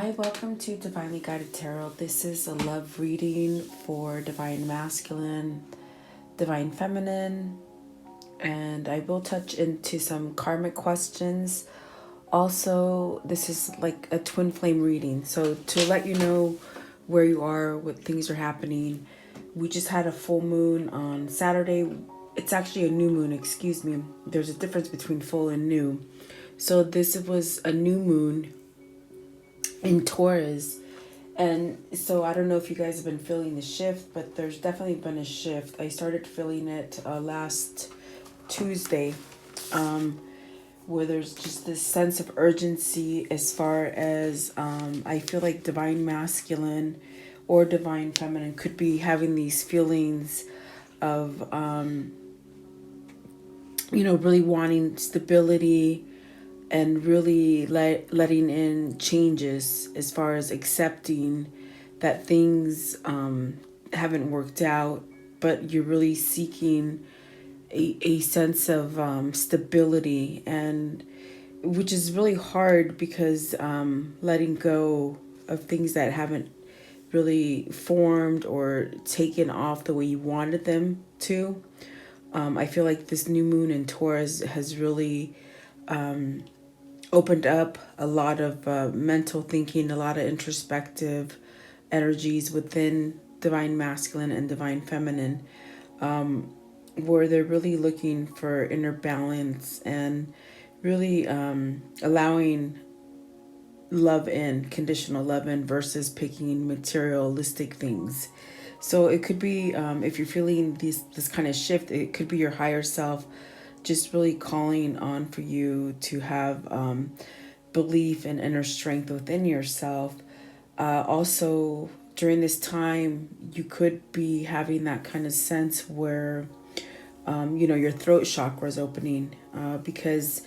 Hi, welcome to Divinely Guided Tarot. This is a love reading for Divine Masculine, Divine Feminine, and I will touch into some karmic questions. Also, this is like a twin flame reading. So to let you know where you are, what things are happening, we just had a full moon on Saturday. It's actually a new moon, excuse me. There's a difference between full and new. So this was a new moon in Taurus. And so I don't know if you guys have been feeling the shift, but there's definitely been a shift. I started feeling it last Tuesday, where there's just this sense of urgency as far as I feel like Divine Masculine or Divine Feminine could be having these feelings of, really wanting stability and really letting in changes as far as accepting that things haven't worked out, but you're really seeking a sense of stability, and which is really hard because letting go of things that haven't really formed or taken off the way you wanted them to. I feel like this new moon in Taurus has really opened up a lot of mental thinking, a lot of introspective energies within Divine Masculine and Divine Feminine, where they're really looking for inner balance and really allowing love in, conditional love in, versus picking materialistic things. So it could be, if you're feeling this kind of shift, it could be your higher self just really calling on for you to have belief and inner strength within yourself. Also, during this time, you could be having that kind of sense where, your throat chakra is opening, because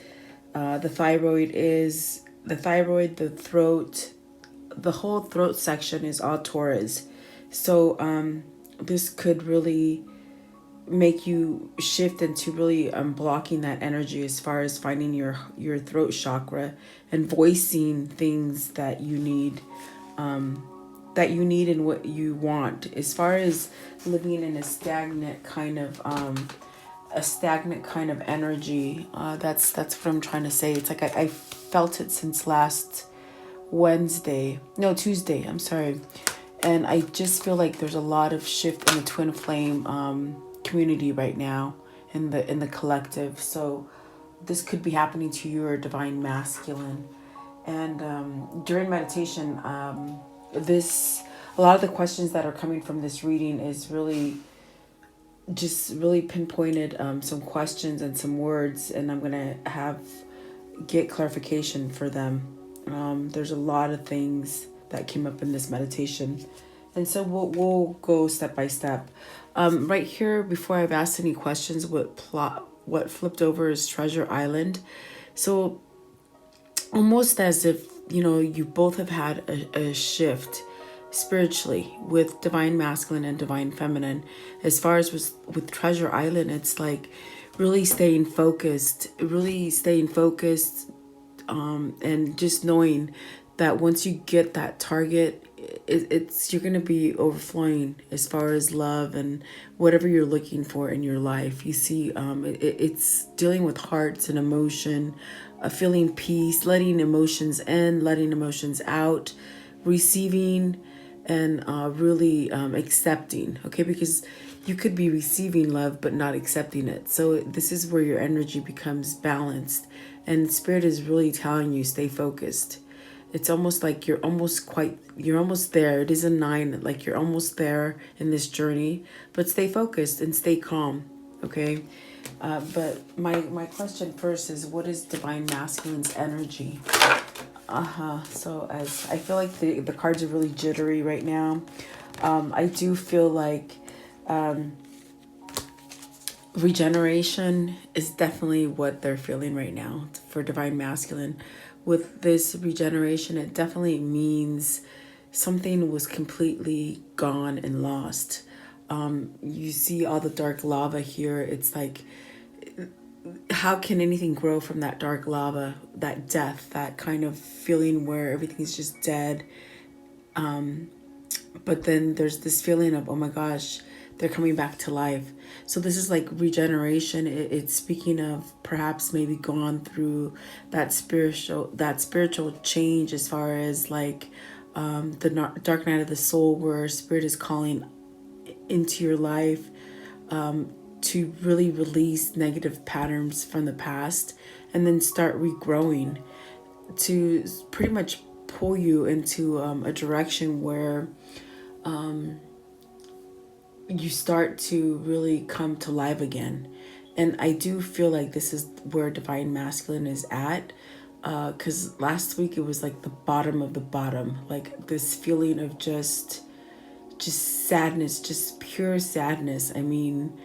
the thyroid, the throat, the whole throat section is all Taurus. So this could really make you shift into really blocking that energy as far as finding your throat chakra and voicing things that you need, and what you want, as far as living in a stagnant kind of energy. That's what I'm trying to say. It's like I felt it since last Tuesday, I'm sorry. And I just feel like there's a lot of shift in the twin flame community right now, in the collective. So this could be happening to your Divine Masculine. And during meditation, a lot of the questions that are coming from this reading is really pinpointed some questions and some words, and I'm gonna get clarification for them. There's a lot of things that came up in this meditation, and so we'll go step by step. Right here, before I've asked any questions, what flipped over is Treasure Island. So almost as if, you both have had a shift spiritually with Divine Masculine and Divine Feminine. As far as with Treasure Island, it's like really staying focused, and just knowing that once you get that target, you're going to be overflowing as far as love and whatever you're looking for in your life. You see, it's dealing with hearts and emotion, feeling peace, letting emotions in, letting emotions out, receiving, and really accepting. Okay, because you could be receiving love but not accepting it. So this is where your energy becomes balanced, and Spirit is really telling you stay focused. It's almost like you're almost there. It is a 9, like you're almost there in this journey, but stay focused and stay calm. Okay. But my question first is, what is Divine Masculine's energy? So as I feel like the cards are really jittery right now. I do feel like regeneration is definitely what they're feeling right now for Divine Masculine. With this regeneration, it definitely means something was completely gone and lost. You see all the dark lava here. It's like, how can anything grow from that dark lava? that death, that kind of feeling where everything's just dead. But then there's this feeling of, oh my gosh, they're coming back to life. So this is like regeneration. It's speaking of perhaps maybe gone through that spiritual change, as far as like the dark night of the soul, where spirit is calling into your life to really release negative patterns from the past, and then start regrowing, to pretty much pull you into a direction where you start to really come to life again. And I do feel like this is where divine masculine is at, because last week it was like the bottom of the bottom, like this feeling of just sadness, just pure sadness. I mean,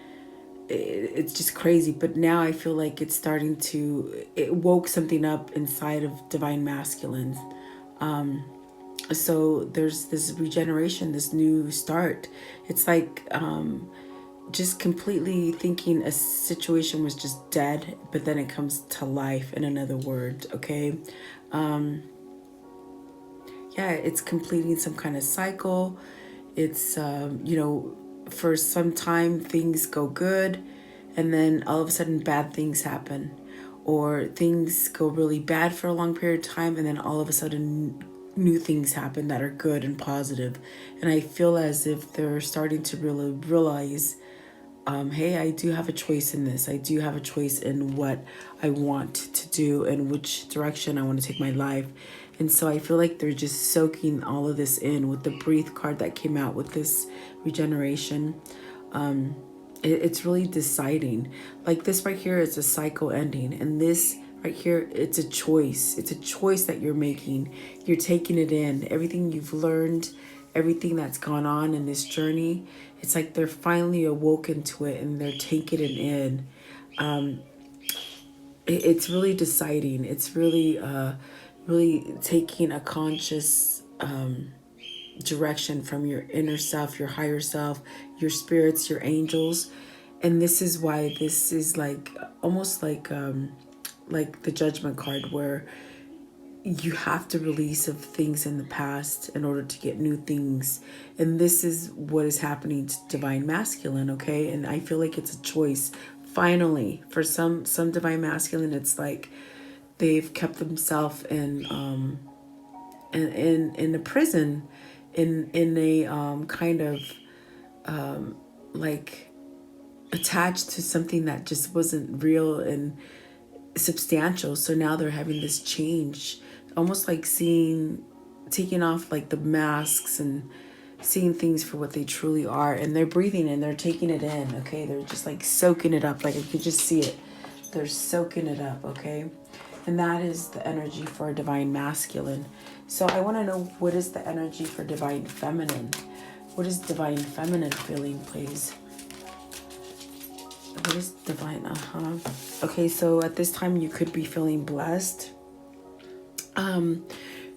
it's just crazy. But now I feel like it's starting to, it woke something up inside of divine masculine. So there's this regeneration, this new start. It's like just completely thinking a situation was just dead, but then it comes to life, in another word. Okay. Yeah, it's completing some kind of cycle. It's for some time things go good, and then all of a sudden bad things happen, or things go really bad for a long period of time, and then all of a sudden new things happen that are good and positive. And I feel as if they're starting to really realize, hey, I do have a choice in this. I do have a choice in what I want to do and which direction I want to take my life. And so I feel like they're just soaking all of this in with the breathe card that came out with this regeneration. It's really deciding. Like this right here is a cycle ending, and this right here, it's a choice. It's a choice that you're making. You're taking it in. Everything you've learned, everything that's gone on in this journey, it's like they're finally awoken to it and they're taking it in. It's really deciding. It's really, really taking a conscious direction from your inner self, your higher self, your spirits, your angels. And this is why this is like almost like the judgment card, where you have to release of things in the past in order to get new things. And this is what is happening to divine masculine. Okay. And I feel like it's a choice. Finally, for some divine masculine, it's like they've kept themselves in a prison, in a kind of like attached to something that just wasn't real and substantial. So now they're having this change, almost like taking off like the masks and seeing things for what they truly are. And they're breathing and they're taking it in. Okay. They're just like soaking it up. Like I can just see it. They're soaking it up. Okay. And that is the energy for divine masculine. So I want to know, what is the energy for divine feminine? What is divine feminine feeling, please? What is divine? Okay, so at this time you could be feeling blessed.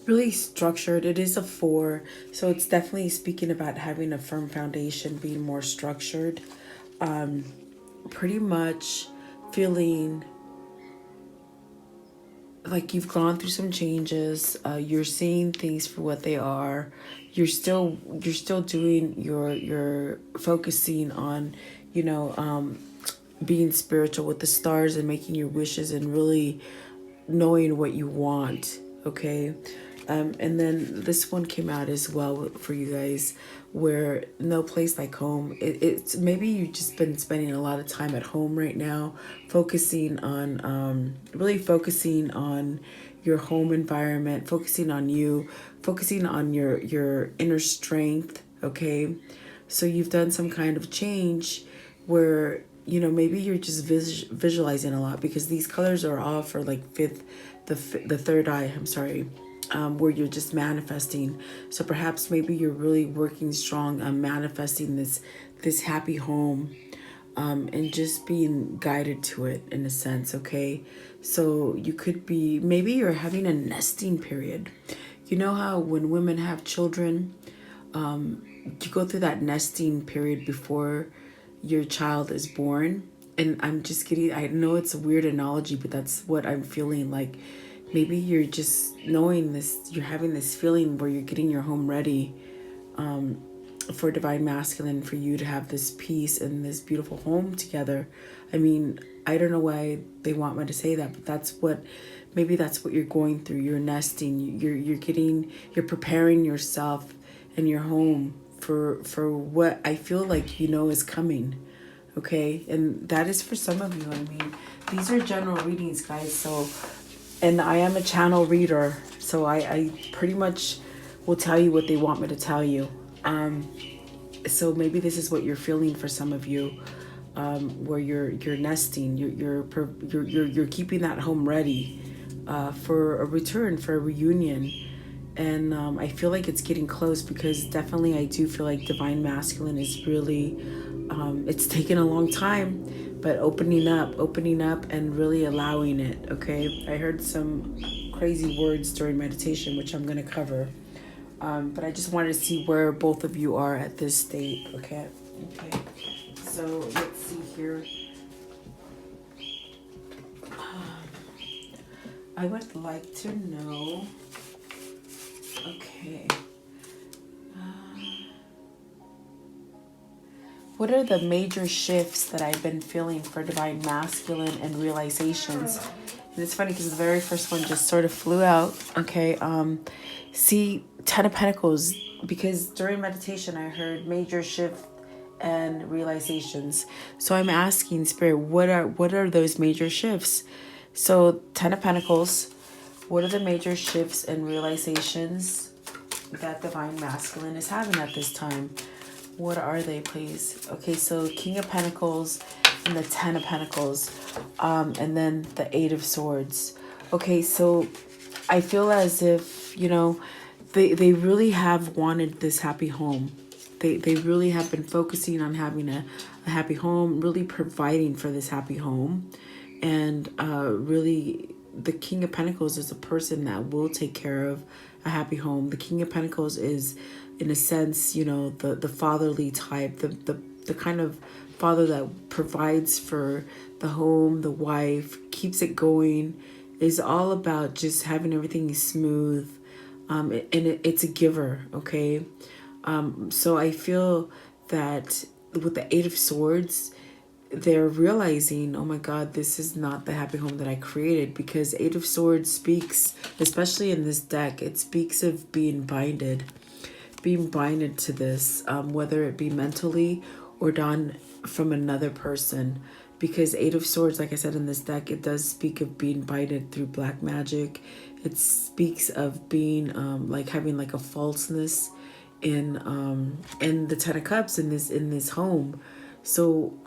Really structured. It is a 4. So it's definitely speaking about having a firm foundation, being more structured. Pretty much feeling like you've gone through some changes. You're seeing things for what they are. You're still doing your focusing on, being spiritual with the stars and making your wishes and really knowing what you want. Okay. And then this one came out as well for you guys, where no place like home. It's maybe you've just been spending a lot of time at home right now, focusing on, really focusing on your home environment, focusing on you, focusing on your inner strength. Okay. So you've done some kind of change where, maybe you're just visualizing a lot, because these colors are all for like the third eye. I'm sorry. Where you're just manifesting. So perhaps maybe you're really working strong on manifesting this happy home, and just being guided to it in a sense. Okay. So you could be, maybe you're having a nesting period. You know how when women have children, you go through that nesting period before your child is born. And I'm just kidding. I know it's a weird analogy, but that's what I'm feeling like. maybe you're just knowing this, you're having this feeling where you're getting your home ready for divine masculine, for you to have this peace and this beautiful home together. I mean, I don't know why they want me to say that, but that's what, maybe that's what you're going through. You're nesting, you're preparing yourself and your home for what I feel like is coming. Okay, and that is for some of you. I mean, these are general readings, guys. So, and I am a channel reader, so I pretty much will tell you what they want me to tell you. So maybe this is what you're feeling for some of you, where you're nesting, you're keeping that home ready for a return, for a reunion. And I feel like it's getting close, because definitely I do feel like divine masculine is really, it's taken a long time, but opening up and really allowing it. Okay, I heard some crazy words during meditation, which I'm going to cover. But I just wanted to see where both of you are at this state. Okay. So let's see here. I would like to know. Okay. What are the major shifts that I've been feeling for divine masculine and realizations? And it's funny because the very first one just sort of flew out. Okay. See, Ten of Pentacles, because during meditation I heard major shift and realizations. So I'm asking Spirit, what are those major shifts? So Ten of Pentacles, what are the major shifts and realizations that divine masculine is having at this time? What are they, please? Okay, so King of Pentacles and the Ten of Pentacles, and then the Eight of Swords. Okay, so I feel as if, they really have wanted this happy home. They really have been focusing on having a happy home, really providing for this happy home. And really, the King of Pentacles is a person that will take care of a happy home. The King of Pentacles is, in a sense, the fatherly type, the kind of father that provides for the home, the wife, keeps it going, is all about just having everything smooth. And it's a giver, okay? So I feel that with the Eight of Swords, they're realizing, oh my God, this is not the happy home that I created, because Eight of Swords speaks, especially in this deck, it speaks of being binded to this, whether it be mentally or done from another person. Because Eight of Swords, like I said, in this deck, it does speak of being binded through black magic. It speaks of being like having like a falseness in the Ten of Cups in this home. So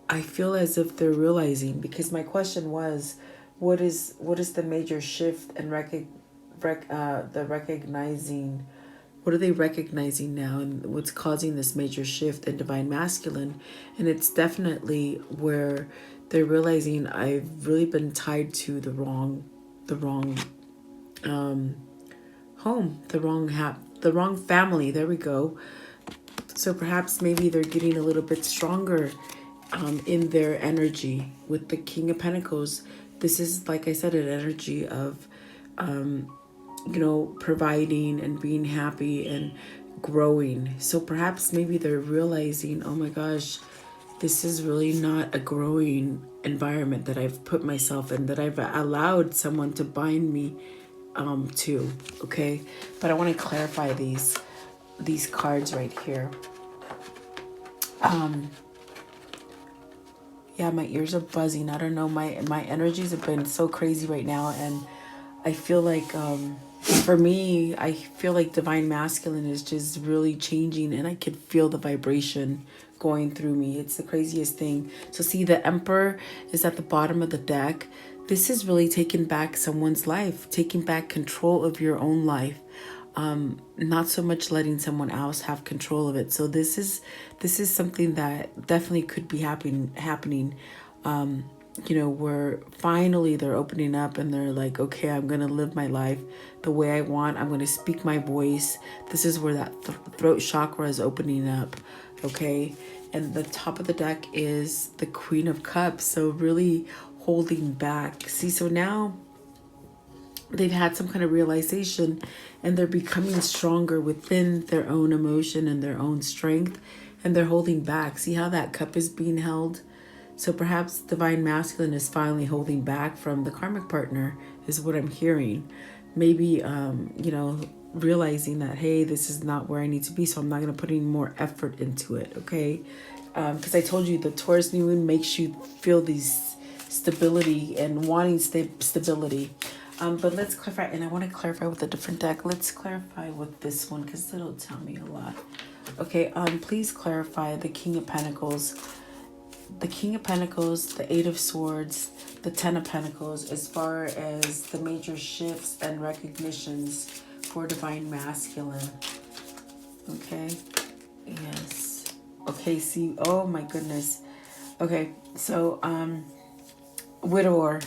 I feel as if they're realizing, because my question was, what is the major shift and the recognizing? What are they recognizing now, and what's causing this major shift in divine masculine? And it's definitely where they're realizing, I've really been tied to the wrong home, the wrong family. There we go. So perhaps maybe they're getting a little bit stronger in their energy with the King of Pentacles. This is, like I said, an energy of providing and being happy and growing. So perhaps maybe they're realizing, oh my gosh, this is really not a growing environment that I've put myself in, that I've allowed someone to bind me to. Okay, but I want to clarify these cards right here. Yeah, my ears are buzzing. I don't know, my energies have been so crazy right now, and I feel like for me, I feel like divine masculine is just really changing, and I could feel the vibration going through me. It's the craziest thing. So see, the Emperor is at the bottom of the deck. This is really taking back someone's life, taking back control of your own life. Not so much letting someone else have control of it. So this is something that definitely could be happening. Where finally they're opening up and they're like, okay, I'm going to live my life the way I want. I'm going to speak my voice. This is where that throat chakra is opening up. Okay. And the top of the deck is the Queen of Cups. So really holding back. See, so now they've had some kind of realization, and they're becoming stronger within their own emotion and their own strength, and they're holding back. See how that cup is being held? So perhaps divine masculine is finally holding back from the karmic partner, is what I'm hearing. Maybe you know, realizing that, hey, this is not where I need to be, so I'm not going to put any more effort into it. Okay, because I told you the Taurus new moon makes you feel these stability and wanting stability. But let's clarify, and I want to clarify with a different deck. Let's clarify with this one because it'll tell me a lot. Okay, please clarify the King of Pentacles. The King of Pentacles, the Eight of Swords, the Ten of Pentacles, as far as the major shifts and recognitions for divine masculine. Okay, yes. Okay, see, oh my goodness. Okay, so, widower.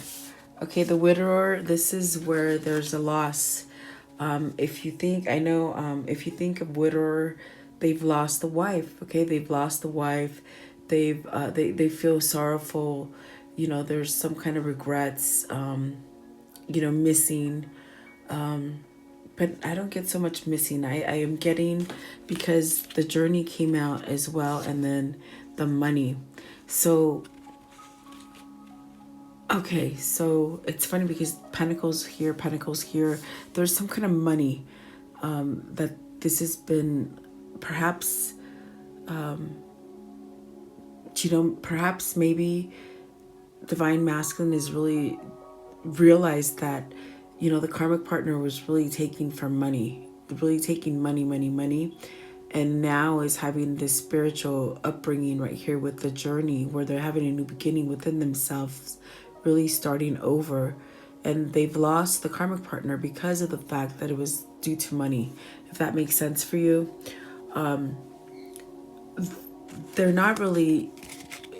Okay, the widower, this is where there's a loss. If you think, I know, if you think of widower, they've lost the wife. Okay, they've lost the wife. They feel sorrowful. You know, there's some kind of regrets, you know, missing. But I don't get so much missing. I am getting, because the journey came out as well, and then the money. So, okay, so it's funny because Pentacles here, there's some kind of money that this has been perhaps, you know, perhaps maybe divine masculine is really realized that, you know, the karmic partner was really taking for money, really taking money, and now is having this spiritual upbringing right here with the journey where they're having a new beginning within themselves, really starting over. And they've lost the karmic partner because of the fact that it was due to money, if that makes sense for you. They're not really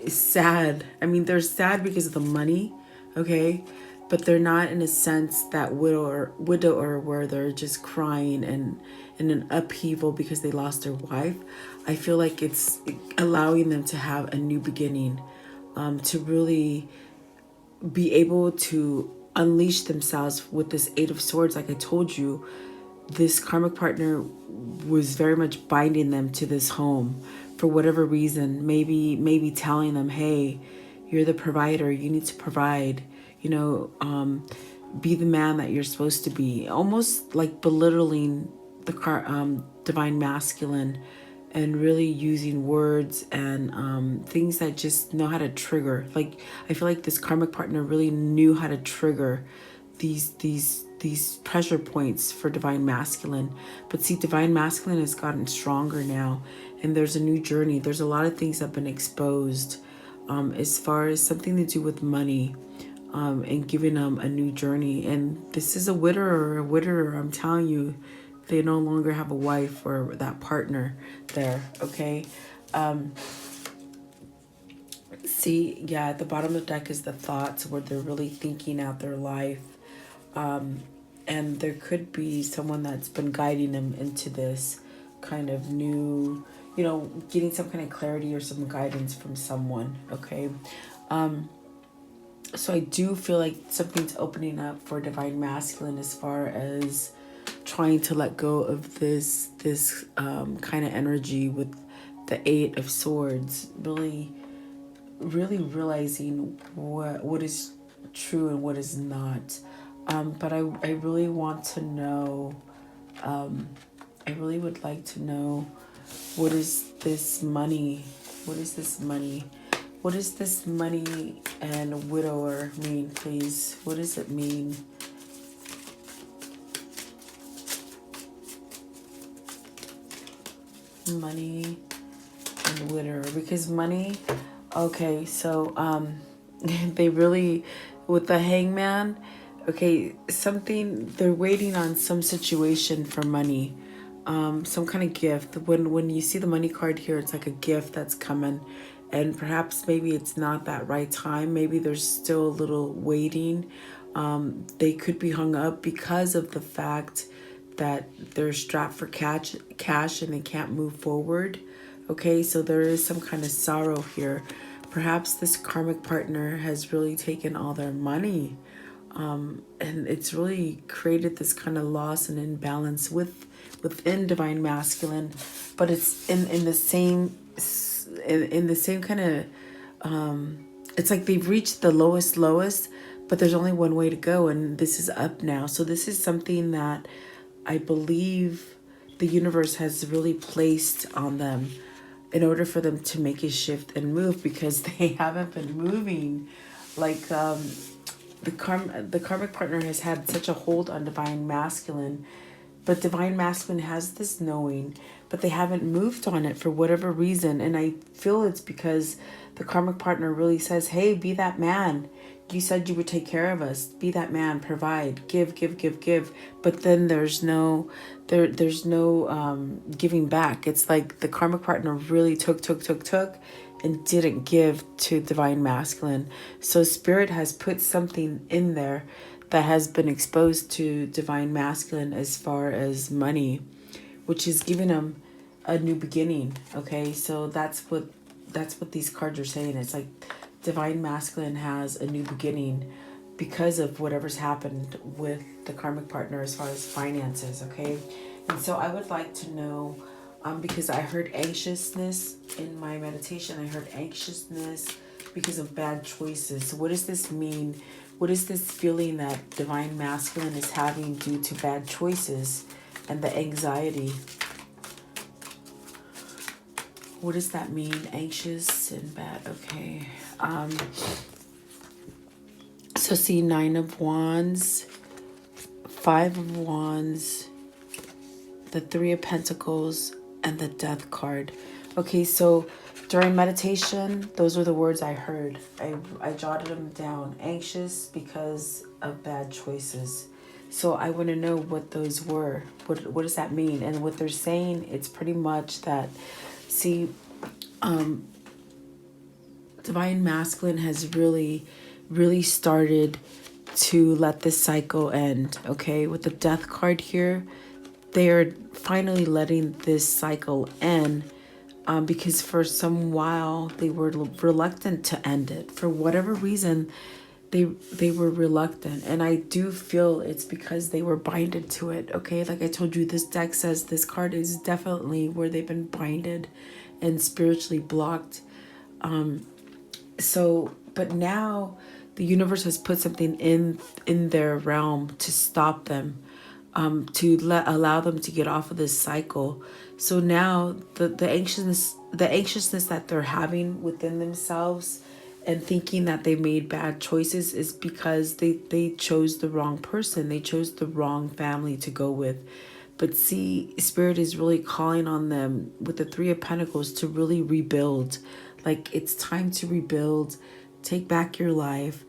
sad. I mean, they're sad because of the money, okay? But they're not in a sense that widower where they're just crying and in an upheaval because they lost their wife. I feel like it's allowing them to have a new beginning, to really be able to unleash themselves with this Eight of Swords. Like I told you, this karmic partner was very much binding them to this home for whatever reason. Maybe telling them, hey, you're the provider, you need to provide, you know, be the man that you're supposed to be. Almost like belittling the divine masculine, and really using words and things that just know how to trigger. Like, I feel like this karmic partner really knew how to trigger these pressure points for divine masculine. But see, divine masculine has gotten stronger now, and there's a new journey. There's a lot of things that have been exposed, as far as something to do with money, and giving them a new journey. And this is a widower, I'm telling you, they no longer have a wife or that partner there. Okay, see, yeah, at the bottom of the deck is the thoughts, where they're really thinking out their life. And there could be someone that's been guiding them into this kind of new, you know, getting some kind of clarity or some guidance from someone. Okay, so I do feel like something's opening up for divine masculine, as far as trying to let go of this kind of energy with the Eight of Swords. Really realizing what is true and what is not. But I really want to know, I really would like to know, what is this money? What is this money? What does this money and widower mean, please? What does it mean? Money and widower, because money, okay, so they really, with the hangman, okay, something, they're waiting on some situation for money, some kind of gift. When you see the money card here, it's like a gift that's coming, and perhaps maybe it's not that right time. Maybe there's still a little waiting. They could be hung up because of the fact that they're strapped for cash and they can't move forward. Okay, so there is some kind of sorrow here. Perhaps this karmic partner has really taken all their money. And it's really created this kind of loss and imbalance within divine masculine, but it's in the same in the same kind of it's like they've reached the lowest, but there's only one way to go, and this is up now. So this is something that I believe the universe has really placed on them in order for them to make a shift and move, because they haven't been moving. Like the karmic partner has had such a hold on divine masculine, but divine masculine has this knowing, but they haven't moved on it for whatever reason. And I feel it's because the karmic partner really says, hey, be that man. You said you would take care of us. Be that man, provide, give, give, give, give. But then there's no giving back. It's like the karmic partner really took and didn't give to divine masculine. So spirit has put something in there that has been exposed to divine masculine as far as money, which is giving them a new beginning. Okay, so that's what these cards are saying. It's like divine masculine has a new beginning because of whatever's happened with the karmic partner as far as finances. Okay, and so I would like to know, because I heard anxiousness in my meditation. I heard anxiousness because of bad choices. So what does this mean? What is this feeling that divine masculine is having due to bad choices and the anxiety? What does that mean? Anxious and bad. Okay. So see, 9 of Wands, 5 of Wands, the 3 of Pentacles, and the Death card. Okay, so during meditation, those are the words I heard. I jotted them down. Anxious because of bad choices. So I want to know what those were. What does that mean? And what they're saying, it's pretty much that, see, divine masculine has really started to let this cycle end. Okay, with the Death card here, they are finally letting this cycle end, because for some while they were reluctant to end it. For whatever reason, they were reluctant, and I do feel it's because they were binded to it. Okay, like I told you, this deck says this card is definitely where they've been binded and spiritually blocked. So but now the universe has put something in their realm to stop them, to allow them to get off of this cycle. So now the anxiousness that they're having within themselves and thinking that they made bad choices is because they chose the wrong person. They chose the wrong family to go with. But see, Spirit is really calling on them with the 3 of Pentacles to really rebuild. Like, it's time to rebuild. Take back your life.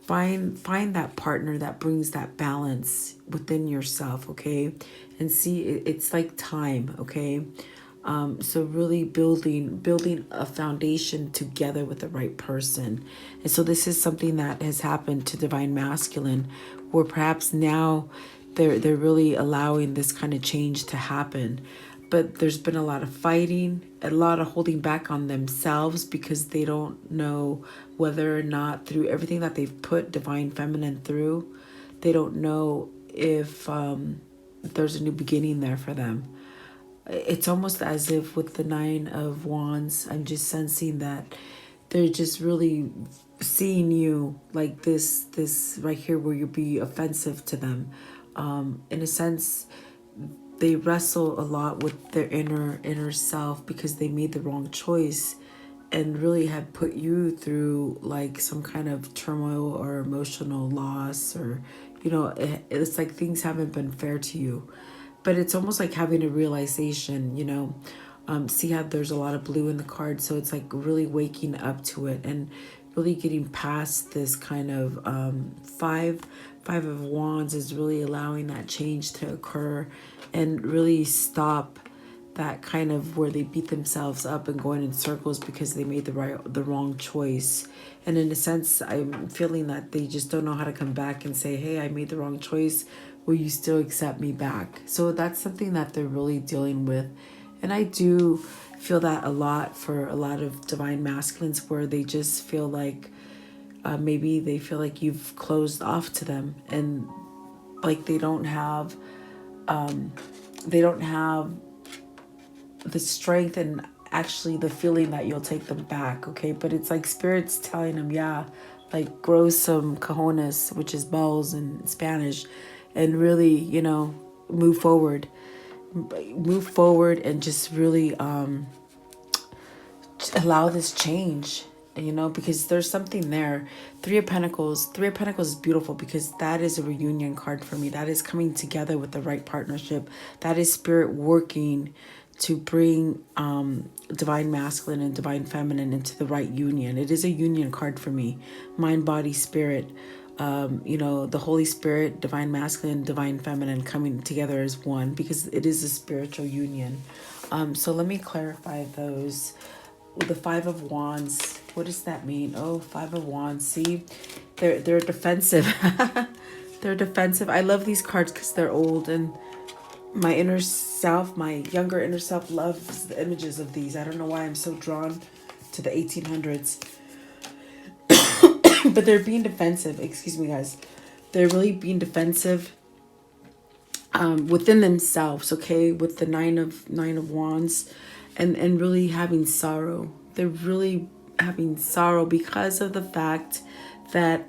Find that partner that brings that balance within yourself, okay? And see, it's like time, okay? So really building a foundation together with the right person. And so this is something that has happened to divine masculine, where perhaps now they're really allowing this kind of change to happen. But there's been a lot of fighting, a lot of holding back on themselves, because they don't know whether or not, through everything that they've put divine feminine through, they don't know if there's a new beginning there for them. It's almost as if with the 9 of Wands, I'm just sensing that they're just really seeing you like this right here, where you'll be offensive to them. In a sense, they wrestle a lot with their inner self because they made the wrong choice and really have put you through like some kind of turmoil or emotional loss, or it's like things haven't been fair to you. But it's almost like having a realization, see how there's a lot of blue in the card. So it's like really waking up to it and really getting past this kind of five of Wands is really allowing that change to occur and really stop that kind of where they beat themselves up and going in circles because they made the wrong choice. And in a sense, I'm feeling that they just don't know how to come back and say, hey, I made the wrong choice. Will you still accept me back? So that's something that they're really dealing with. And I do feel that a lot for a lot of divine masculines, where they just feel like maybe they feel like you've closed off to them, and like they don't have the strength and actually the feeling that you'll take them back. Okay, but it's like spirit's telling them, yeah, like grow some cojones, which is balls in Spanish, and really, you know, move forward and just really allow this change, you know, because there's something there. Three of Pentacles is beautiful because that is a reunion card for me. That is coming together with the right partnership. That is spirit working to bring divine masculine and divine feminine into the right union. It is a union card for me. Mind, body, spirit. You know, the Holy Spirit, divine masculine, divine feminine coming together as one, because it is a spiritual union. So let me clarify those. With the Five of Wands, what does that mean? Oh, Five of Wands. See, they're defensive. They're defensive. I love these cards because they're old, and my inner self, my younger inner self, loves the images of these. I don't know why I'm so drawn to the 1800s. But they're being defensive. Excuse me, guys. They're really being defensive within themselves. Okay, with the Nine of Wands, and really having sorrow. They're really having sorrow because of the fact that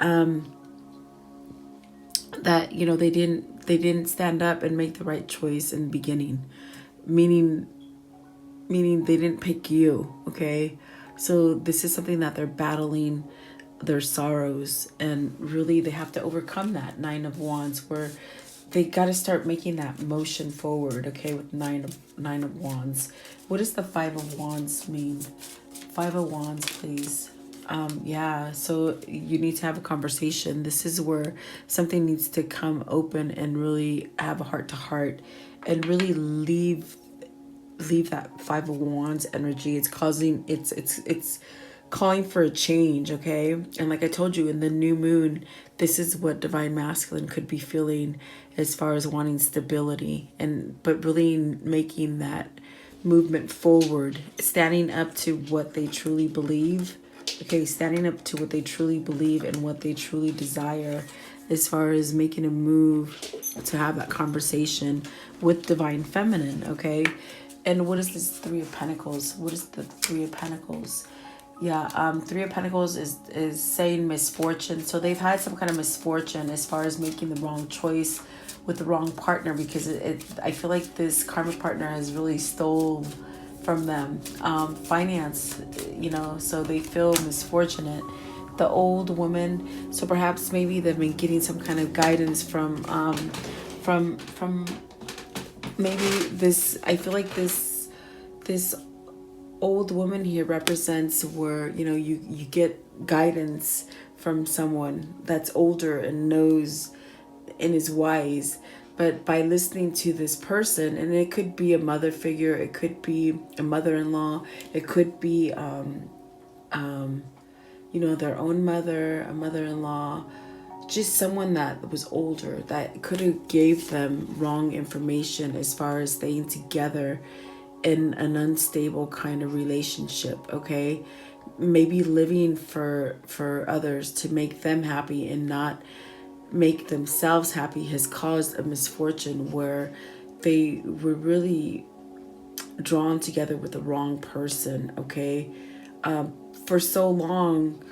that, you know, they didn't stand up and make the right choice in the beginning, meaning they didn't pick you. Okay, so this is something that they're battling, their sorrows, and really they have to overcome that Nine of Wands, where they got to start making that motion forward. Okay, with Nine of Wands. What does the Five of Wands mean? Five of Wands, please. Yeah, so you need to have a conversation. This is where something needs to come open and really have a heart to heart, and really leave that Five of Wands energy. It's causing, it's calling for a change. Okay, and like I told you, in the new moon, this is what divine masculine could be feeling, as far as wanting stability, but really making that movement forward, standing up to what they truly believe. Okay, standing up to what they truly believe and what they truly desire, as far as making a move to have that conversation with divine feminine. Okay, and what is this Three of Pentacles? What is the Three of Pentacles? Yeah, Three of Pentacles is saying misfortune. So they've had some kind of misfortune as far as making the wrong choice with the wrong partner, because I feel like this karmic partner has really stole from them finance, you know, so they feel misfortunate. The old woman, so perhaps maybe they've been getting some kind of guidance from maybe this. I feel like this old woman here represents where, you know, you get guidance from someone that's older and knows and is wise. But by listening to this person, and it could be a mother figure, it could be a mother-in-law, it could be you know, their own mother, a mother-in-law, just someone that was older that could have gave them wrong information as far as staying together in an unstable kind of relationship. Okay, maybe living for others to make them happy and not make themselves happy has caused a misfortune where they were really drawn together with the wrong person. Okay, for so long,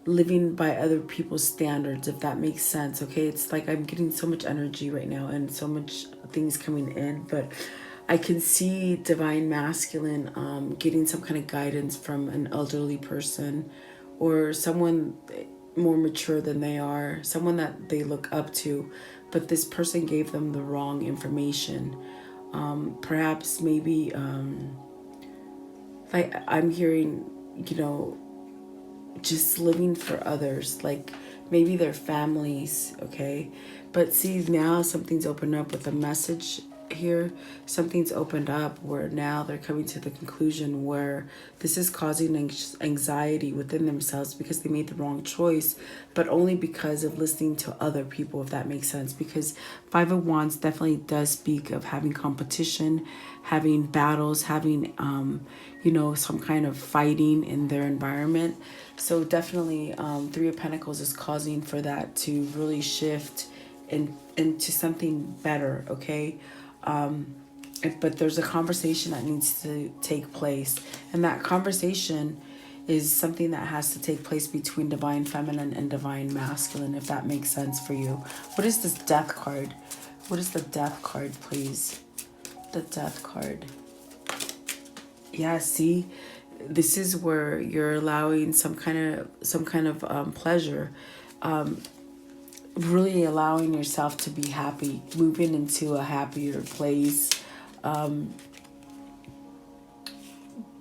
living by other people's standards, if that makes sense. Okay, it's like I'm getting so much energy right now and so much things coming in, but I can see divine masculine getting some kind of guidance from an elderly person or someone more mature than they are, someone that they look up to, but this person gave them the wrong information. Perhaps maybe like I'm hearing, you know, just living for others, like maybe their families. Okay, but see, now something's opened up with a message here, something's opened up where now they're coming to the conclusion where this is causing anxiety within themselves because they made the wrong choice, but only because of listening to other people, if that makes sense. Because Five of Wands definitely does speak of having competition, having battles, having you know, some kind of fighting in their environment. So definitely Three of Pentacles is causing for that to really shift into something better, okay? But there's a conversation that needs to take place, and that conversation is something that has to take place between divine feminine and divine masculine, if that makes sense for you. What is this death card? What is the death card, please? The death card. Yeah, see, this is where you're allowing some kind of pleasure, really allowing yourself to be happy, moving into a happier place.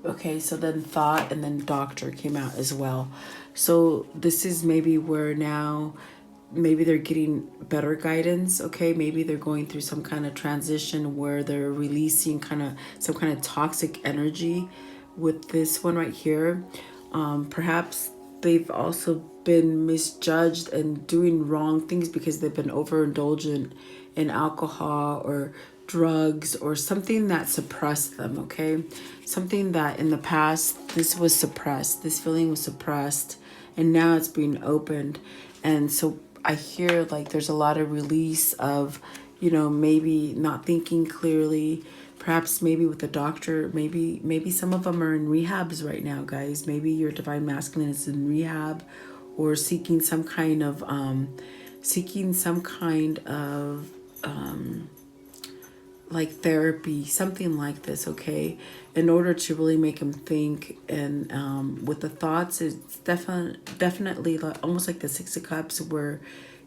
Okay, so then thought and then doctor came out as well. So this is maybe where now maybe they're getting better guidance, okay? Maybe they're going through some kind of transition where they're releasing some kind of toxic energy with this one right here. Perhaps they've also been misjudged and doing wrong things because they've been overindulgent in alcohol or drugs or something that suppressed them, okay? Something that in the past, this was suppressed, this feeling was suppressed, and now it's being opened. And so I hear like there's a lot of release of, you know, maybe not thinking clearly, perhaps maybe with the doctor, maybe some of them are in rehabs right now, guys. Maybe your divine masculine is in rehab or seeking some kind of like therapy, something like this, okay, in order to really make him think. And with the thoughts, it's definitely like, almost like the Six of Cups, where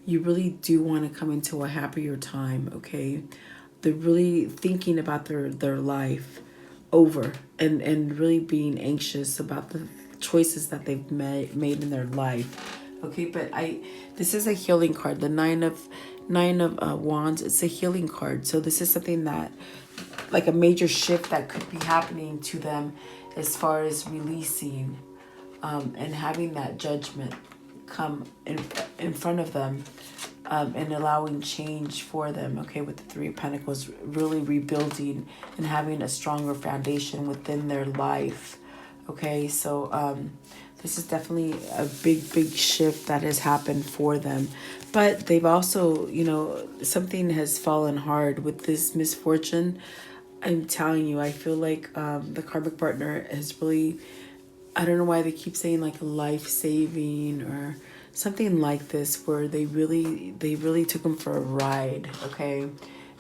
you really do want to come into a happier time, okay? They're really thinking about their life over and really being anxious about the choices that they've made in their life, okay? But this is a healing card. The Nine of Wands, it's a healing card. So this is something that, like a major shift that could be happening to them as far as releasing and having that judgment come in front of them, and allowing change for them, okay? With the Three of Pentacles, really rebuilding and having a stronger foundation within their life, okay? So this is definitely a big shift that has happened for them. But they've also, you know, something has fallen hard with this misfortune. I'm telling you, I feel like the Karmic Partner has really, I don't know why they keep saying like life-saving or something like this, where they really took them for a ride, okay?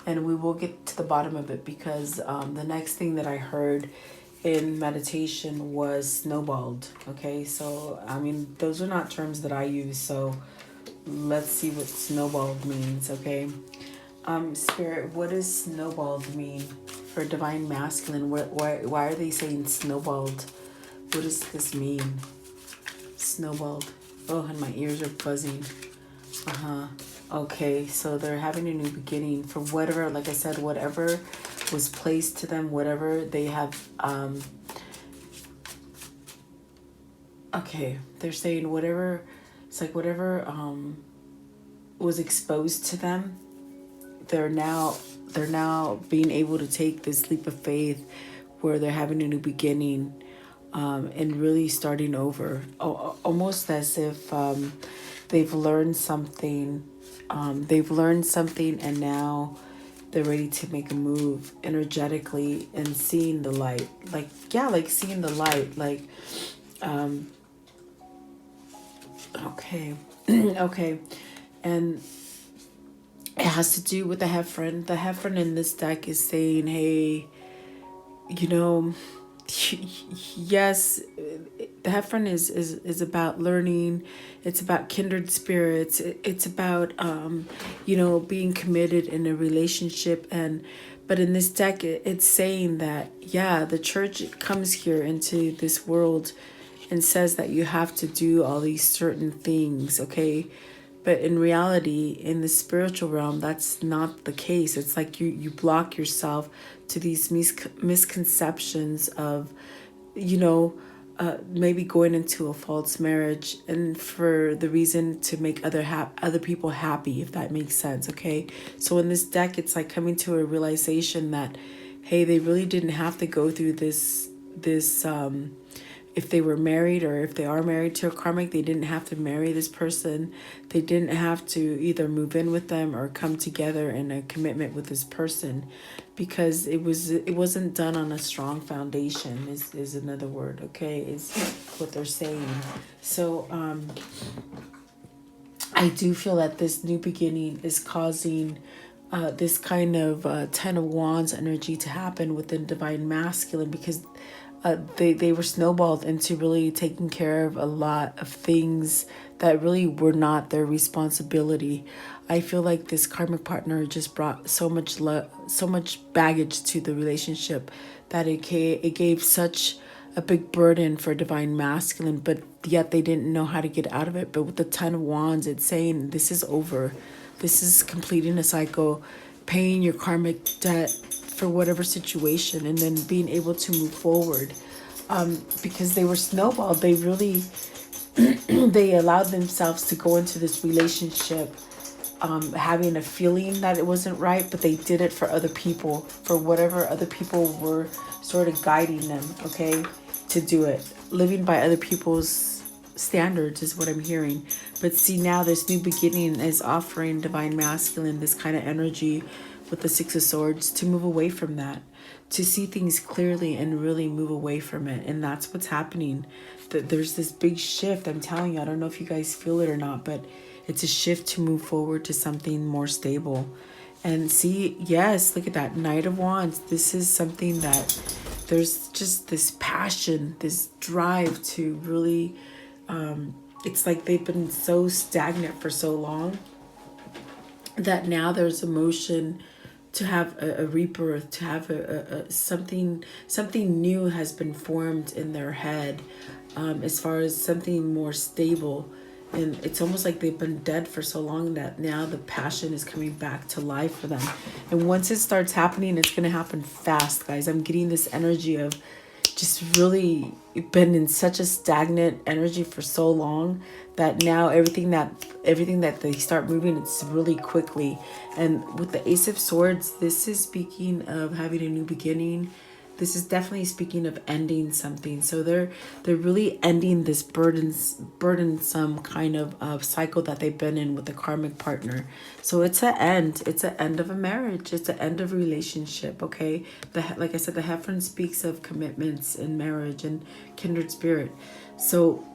And we will get to the bottom of it, because the next thing that I heard in meditation was snowballed, okay? So, I mean, those are not terms that I use, so let's see what snowballed means, okay? Spirit, what does snowballed mean for divine masculine? Why are they saying snowballed? What does this mean? Snowballed. Oh, and my ears are buzzing. Okay, so they're having a new beginning for whatever, like I said, whatever was placed to them, whatever they have. Okay, they're saying whatever, it's like whatever was exposed to them, they're now being able to take this leap of faith where they're having a new beginning, and really starting over, almost as if they've learned something, and now they're ready to make a move energetically and seeing the light, like seeing the light, like okay. Okay, and it has to do with the Heffron. The Heffron in this deck is saying, hey, you know, yes, the Heffron is about learning. It's about kindred spirits. It's about, you know, being committed in a relationship. But in this deck, it's saying that, yeah, the church comes here into this world and says that you have to do all these certain things, okay? But in reality, in the spiritual realm, that's not the case. It's like you block yourself to these misconceptions of, you know, maybe going into a false marriage, and for the reason to make other people happy, if that makes sense. Okay, so in this deck, it's like coming to a realization that, hey, they really didn't have to go through this if they were married, or if they are married to a karmic, they didn't have to marry this person. They didn't have to either move in with them or come together in a commitment with this person, because it wasn't done on a strong foundation, is another word. Okay, is what they're saying. So I do feel that this new beginning is causing this kind of Ten of Wands energy to happen within Divine Masculine, because they were snowballed into really taking care of a lot of things that really were not their responsibility. I feel like this karmic partner just brought so much love, so much baggage to the relationship, that it gave such a big burden for Divine Masculine, but yet they didn't know how to get out of it. But with the Ten of Wands, it's saying this is over. This is completing a cycle, paying your karmic debt for whatever situation, and then being able to move forward. Because they were snowballed, they really they allowed themselves to go into this relationship having a feeling that it wasn't right, but they did it for other people, for whatever other people were sort of guiding them, okay, to do it. Living by other people's standards is what I'm hearing. But see, now this new beginning is offering Divine Masculine this kind of energy with the Six of Swords to move away from that, to see things clearly and really move away from it. And that's what's happening. There's this big shift. I'm telling you, I don't know if you guys feel it or not, but it's a shift to move forward to something more stable. And see, yes, look at that Knight of Wands. This is something that there's just this passion, this drive to really, it's like they've been so stagnant for so long that now there's emotion to have a rebirth, to have something new has been formed in their head, as far as something more stable. And it's almost like they've been dead for so long that now the passion is coming back to life for them. And once it starts happening, it's going to happen fast, guys. I'm getting this energy of just really been in such a stagnant energy for so long that now everything that they start moving, it's really quickly. And with the Ace of Swords, this is speaking of having a new beginning. This is definitely speaking of ending something. So they're really ending this burdensome kind of cycle that they've been in with the karmic partner. So it's an end. It's an end of a marriage. It's an end of a relationship. Okay. Like I said, the Heffron speaks of commitments and marriage and kindred spirit. So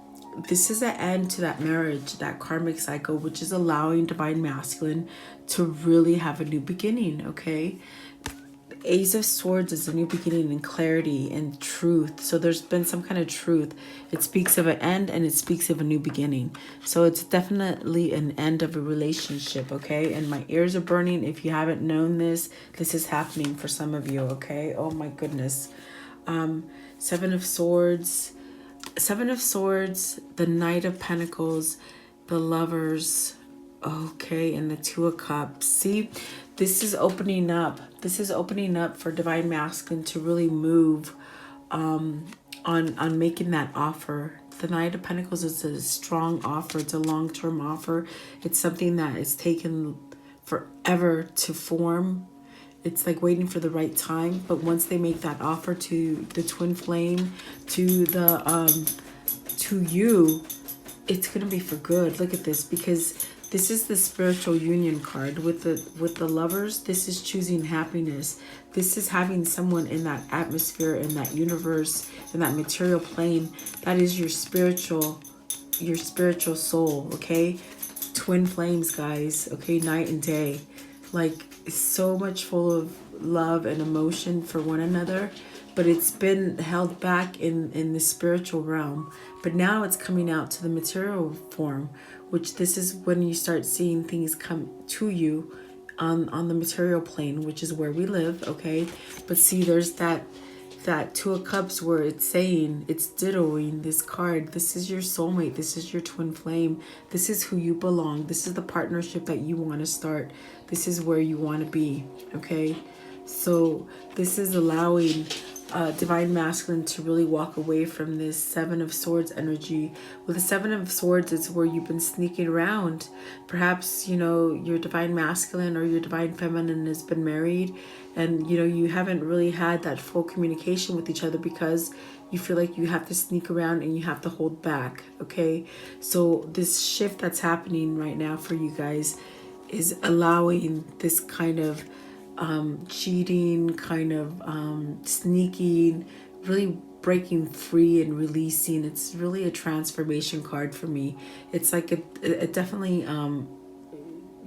this is an end to that marriage, that karmic cycle, which is allowing Divine Masculine to really have a new beginning. Okay. Ace of Swords is a new beginning and clarity and truth. So there's been some kind of truth. It speaks of an end and it speaks of a new beginning. So it's definitely an end of a relationship, okay? And my ears are burning. If you haven't known this, this is happening for some of you, okay? Oh my goodness. Seven of Swords, the Knight of Pentacles, the Lovers, okay, and the Two of Cups. See, this is opening up. This is opening up for Divine Masculine to really move on making that offer. The Knight of Pentacles is a strong offer. It's a long-term offer. It's something that is taken forever to form. It's like waiting for the right time. But once they make that offer to the twin flame, to you, it's gonna be for good. Look at this, because this is the spiritual union card with the Lovers. This is choosing happiness. This is having someone in that atmosphere, in that universe, in that material plane. That is your spiritual soul, okay? Twin flames, guys, okay? Night and day. Like, so much full of love and emotion for one another, but it's been held back in the spiritual realm. But now it's coming out to the material form, which this is when you start seeing things come to you on the material plane, which is where we live, okay? But see, there's that that Two of Cups where it's saying, it's dittoing this card. This is your soulmate. This is your twin flame. This is who you belong. This is the partnership that you want to start. This is where you want to be, okay? So this is allowing Divine Masculine to really walk away from this Seven of Swords energy. With the Seven of Swords, it's where you've been sneaking around. Perhaps, you know, your Divine Masculine or your Divine Feminine has been married, and, you know, you haven't really had that full communication with each other because you feel like you have to sneak around and you have to hold back, okay? So this shift that's happening right now for you guys is allowing this kind of cheating, kind of sneaking, really breaking free and releasing. It's really a transformation card for me. It's like a definitely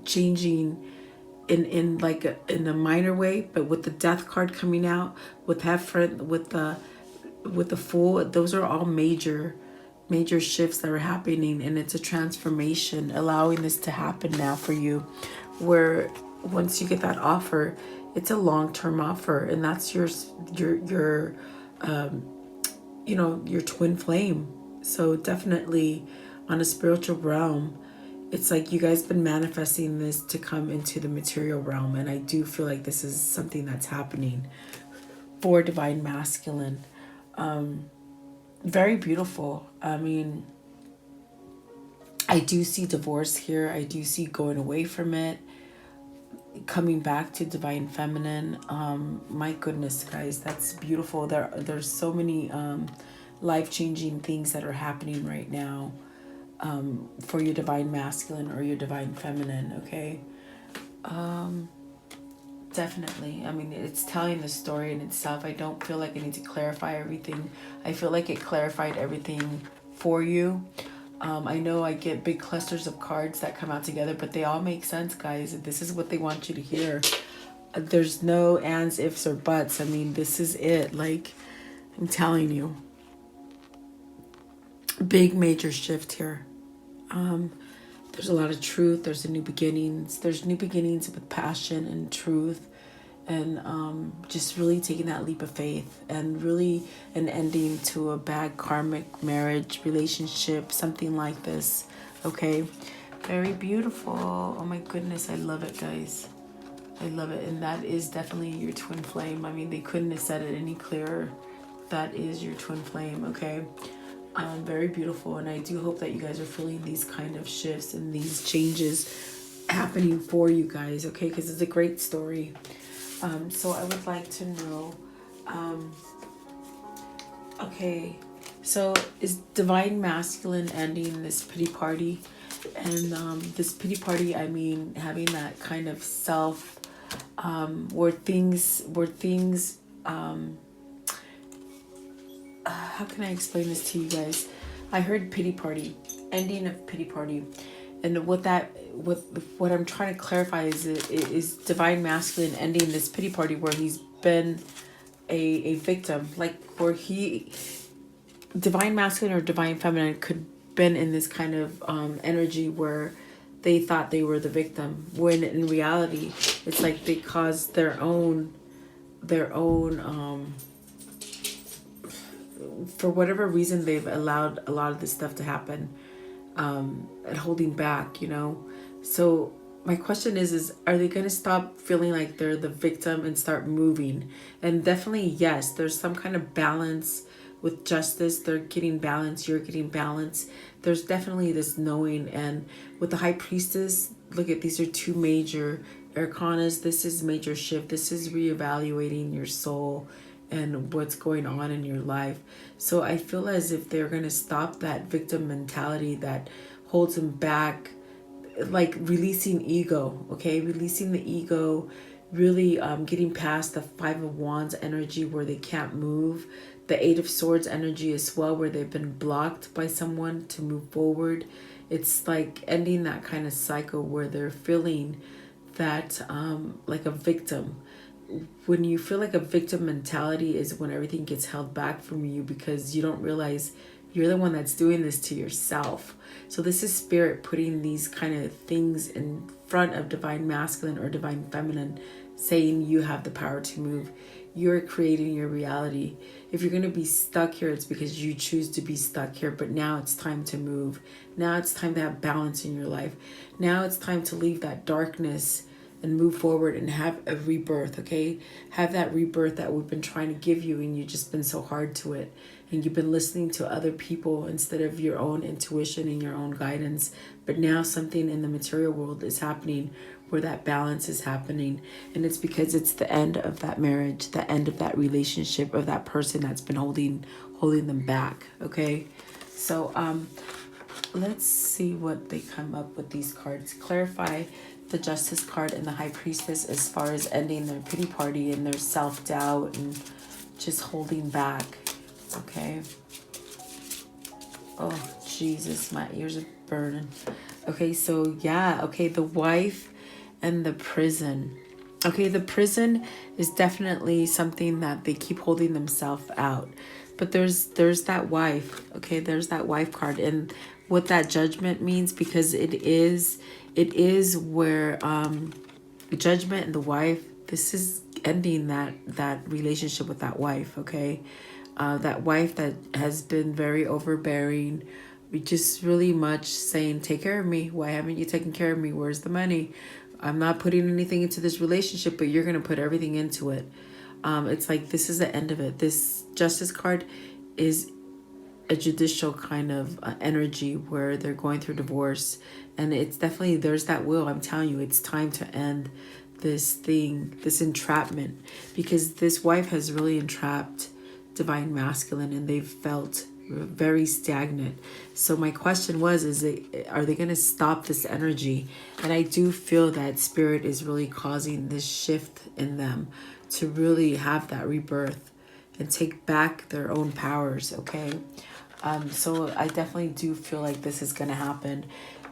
changing in like in a minor way, but with the Death card coming out, with Heffron, with the Fool, those are all major shifts that are happening, and it's a transformation allowing this to happen now for you, where once you get that offer, it's a long-term offer, and that's your you know, your twin flame. So definitely on a spiritual realm, it's like you guys been manifesting this to come into the material realm, and I do feel like this is something that's happening for Divine Masculine. Very beautiful. I mean, I do see divorce here. I do see going away from it, coming back to Divine Feminine. My goodness, guys, that's beautiful. There's so many life-changing things that are happening right now for your Divine Masculine or your Divine Feminine, okay? Definitely. I mean, it's telling the story in itself. I don't feel like I need to clarify everything. I feel like it clarified everything for you. I know I get big clusters of cards that come out together, but they all make sense, guys. This is what they want you to hear. There's no ands, ifs, or buts. I mean, this is it. Like, I'm telling you. Big major shift here. There's a lot of truth. There's a new beginnings. There's new beginnings with passion and truth, and just really taking that leap of faith, and really an ending to a bad karmic marriage, relationship, something like this. Okay, very beautiful. Oh my goodness, I love it, guys. I love it. And that is definitely your twin flame. I mean, they couldn't have said it any clearer. That is your twin flame. Okay. Very beautiful, and I do hope that you guys are feeling these kind of shifts and these changes happening for you guys, okay? Because it's a great story. So I would like to know, okay, so is Divine Masculine ending this pity party? And this pity party, I mean, having that kind of self, where things how can I explain this to you guys? I heard pity party, ending of pity party, and what I'm trying to clarify is Divine Masculine ending this pity party where he's been a victim, like where Divine Masculine or Divine Feminine could been in this kind of energy where they thought they were the victim, when in reality it's like they caused their own for whatever reason, they've allowed a lot of this stuff to happen, and holding back, you know. So my question is are they going to stop feeling like they're the victim and start moving? And definitely, yes, there's some kind of balance with justice. They're getting balance, you're getting balance. There's definitely this knowing. And with the High Priestess, look at, these are two major arcanas. This is major shift. This is reevaluating your soul and what's going on in your life. So I feel as if they're going to stop that victim mentality that holds them back, like releasing ego, okay? Releasing the ego, really getting past the Five of Wands energy where they can't move, the Eight of Swords energy as well, where they've been blocked by someone to move forward. It's like ending that kind of cycle where they're feeling that like a victim. When you feel like a victim mentality is when everything gets held back from you because you don't realize You're the one that's doing this to yourself. So this is spirit putting these kind of things in front of divine masculine or divine feminine, saying you have the power to move. You're creating your reality. If you're going to be stuck here, it's because you choose to be stuck here. But now it's time to move. Now it's time to have balance in your life. Now it's time to leave that darkness and move forward and have a rebirth, okay? Have that rebirth that we've been trying to give you, and you've just been so hard to it. And you've been listening to other people instead of your own intuition and your own guidance. But now something in the material world is happening where that balance is happening. And it's because it's the end of that marriage, the end of that relationship, of that person that's been holding them back, okay? So let's see what they come up with these cards. Clarify the Justice card and the High Priestess as far as ending their pity party and their self-doubt and just holding back, okay? Oh, Jesus, my ears are burning. Okay, so yeah, okay, the wife and the prison. Okay, the prison is definitely something that they keep holding themselves out. But there's that wife, okay? There's that wife card, and what that judgment means, because it is where judgment and the wife, this is ending that relationship with that wife, okay? That wife that has been very overbearing, just really much saying, take care of me. Why haven't you taken care of me? Where's the money? I'm not putting anything into this relationship, but you're going to put everything into it. It's like, this is the end of it. This Justice card is a judicial kind of energy where they're going through divorce. And it's definitely, there's that will. I'm telling you, it's time to end this thing, this entrapment. Because this wife has really entrapped divine masculine, and they've felt very stagnant. So my question was, are they going to stop this energy? And I do feel that spirit is really causing this shift in them to really have that rebirth and take back their own powers, okay? So I definitely do feel like this is going to happen.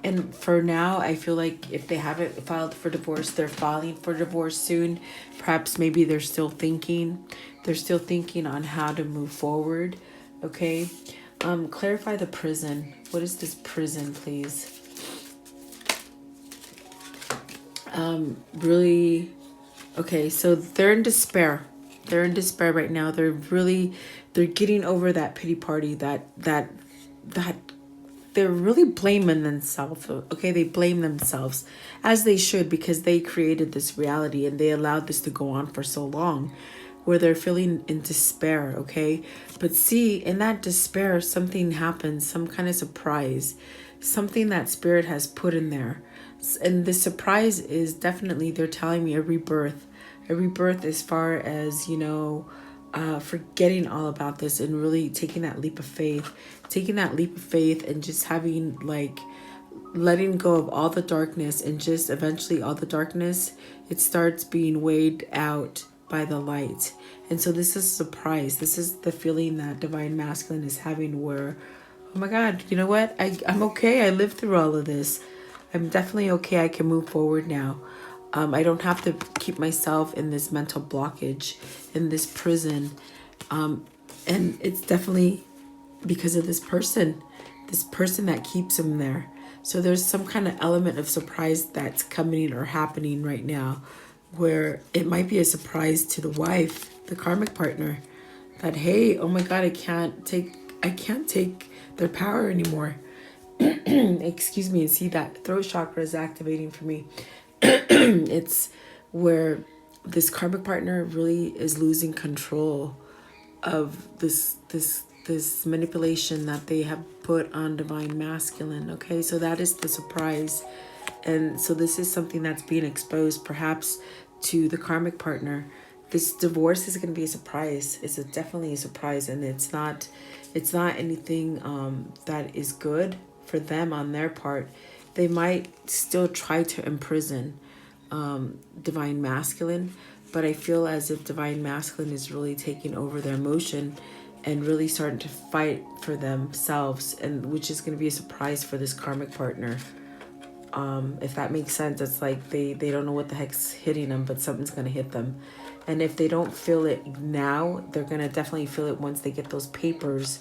And for now, I feel like if they haven't filed for divorce, they're filing for divorce soon. Perhaps maybe they're still thinking. They're still thinking on how to move forward. Okay. Clarify the prison. What is this prison, please? Really. Okay. So they're in despair. They're in despair right now. They're getting over that pity party, that they're really blaming themselves. Okay, they blame themselves, as they should, because they created this reality and they allowed this to go on for so long, where they're feeling in despair, okay? But see, in that despair, something happens, some kind of surprise, something that spirit has put in there. And the surprise is definitely, they're telling me, a rebirth as far as, forgetting all about this and really taking that leap of faith and just having, like, letting go of all the darkness, and just eventually all the darkness, it starts being weighed out by the light. And so this is a surprise. This is the feeling that divine masculine is having, where, oh my God, you know what? I'm okay. I lived through all of this. I'm definitely okay. I can move forward now. I don't have to keep myself in this mental blockage, in this prison. And it's definitely because of this person that keeps him there. So there's some kind of element of surprise that's coming or happening right now, where it might be a surprise to the wife, the karmic partner, that, hey, oh my God, I can't take their power anymore. Excuse me. And see, that throat chakra is activating for me. It's where this karmic partner really is losing control of this manipulation that they have put on divine masculine. Okay, so that is the surprise. And so this is something that's being exposed perhaps to the karmic partner. This divorce is going to be a surprise. It's definitely a surprise, and it's not anything that is good for them on their part. They might still try to imprison divine masculine, but I feel as if divine masculine is really taking over their emotion and really starting to fight for themselves, and which is going to be a surprise for this karmic partner. If that makes sense, it's like they don't know what the heck's hitting them, but something's going to hit them. And if they don't feel it now, they're going to definitely feel it once they get those papers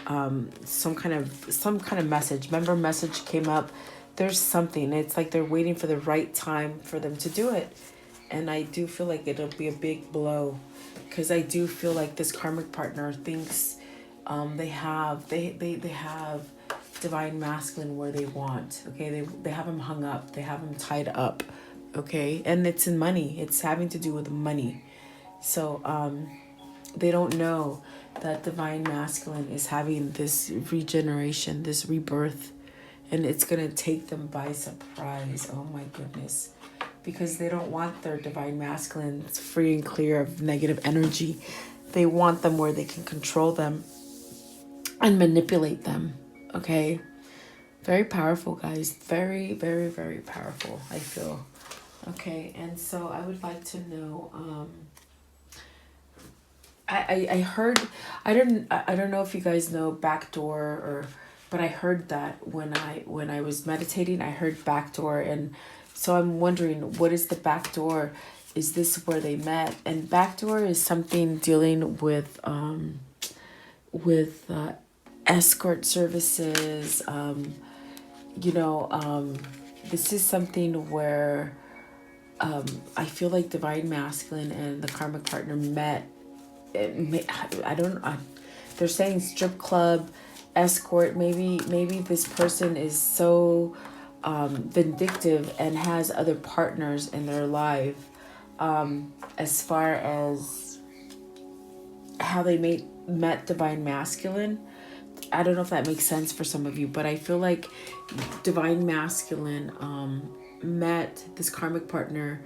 some kind of message. Remember, message came up. There's something. It's like they're waiting for the right time for them to do it. And I do feel like it'll be a big blow, because I do feel like this karmic partner thinks they have divine masculine where they want. Okay, they have him hung up. They have him tied up. Okay, and it's in money. It's having to do with money. So they don't know that divine masculine is having this regeneration, this rebirth, and it's going to take them by surprise. Oh my goodness. Because they don't want their divine masculine free and clear of negative energy. They want them where they can control them and manipulate them. Okay? Very powerful, guys. Very, very, very powerful, I feel. Okay, and so I would like to know, I heard, I don't know if you guys know Backdoor, but I heard that when I was meditating, I heard Backdoor, and so I'm wondering, what is the backdoor? Is this where they met? And backdoor is something dealing with escort services. This is something where I feel like divine masculine and the karmic partner met. They're saying strip club, escort. Maybe this person is so vindictive and has other partners in their life, as far as how they met divine masculine. I don't know if that makes sense for some of you, but I feel like divine masculine met this karmic partner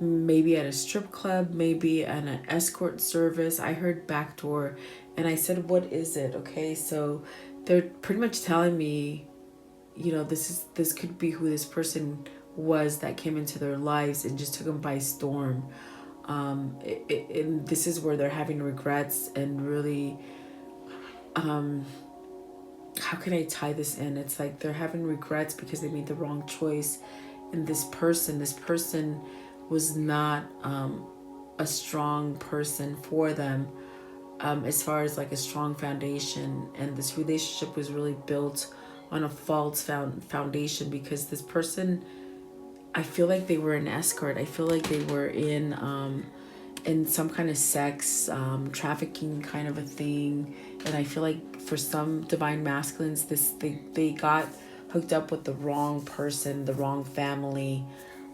maybe at a strip club, maybe at an escort service. I heard backdoor, and I said, what is it? Okay, so they're pretty much telling me, this could be who this person was that came into their lives and just took them by storm. And this is where they're having regrets and really, how can I tie this in? It's like they're having regrets because they made the wrong choice. And this person was not a strong person for them, as far as like a strong foundation. And this relationship was really built on a false foundation, because this person, I feel like they were an escort. I feel like they were in some kind of sex trafficking kind of a thing. And I feel like for some divine masculines, they got hooked up with the wrong person, the wrong family.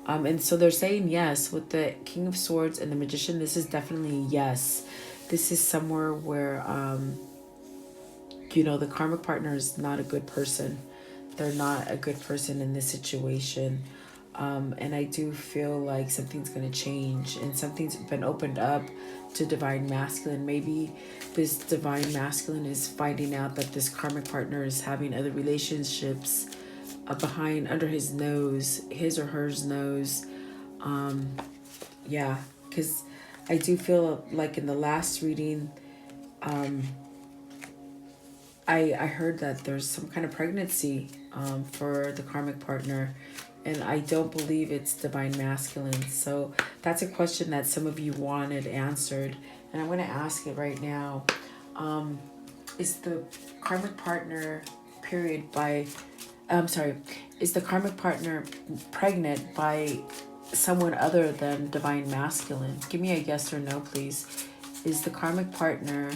And so they're saying yes with the King of Swords and the Magician. This is definitely yes. This is somewhere where the karmic partner is not a good person. They're not a good person in this situation. And I do feel like something's going to change, and something's been opened up to divine masculine. Maybe this divine masculine is finding out that this karmic partner is having other relationships under his nose, his or hers nose. Because I do feel like in the last reading, I heard that there's some kind of pregnancy for the karmic partner, and I don't believe it's divine masculine. So that's a question that some of you wanted answered, and I'm going to ask it right now. Is the karmic partner is the karmic partner pregnant by someone other than divine masculine? Give me a yes or no, please. Is the karmic partner...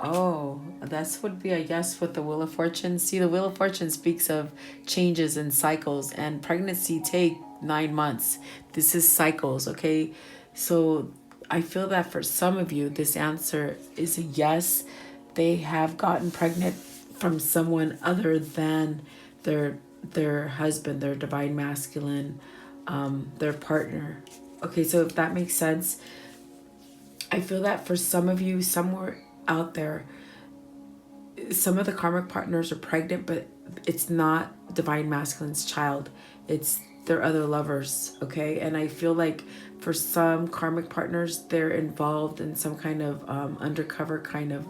Oh, that would be a yes with the Wheel of Fortune. See, the Wheel of Fortune speaks of changes and cycles, and pregnancy take 9 months. This is cycles, okay? So I feel that for some of you, this answer is a yes. They have gotten pregnant from someone other than their husband, their divine masculine, their partner. Okay, so if that makes sense, I feel that for some of you, somewhere out there, some of the karmic partners are pregnant, but it's not divine masculine's child. It's their other lovers, okay? And I feel like for some karmic partners, they're involved in some kind of undercover kind of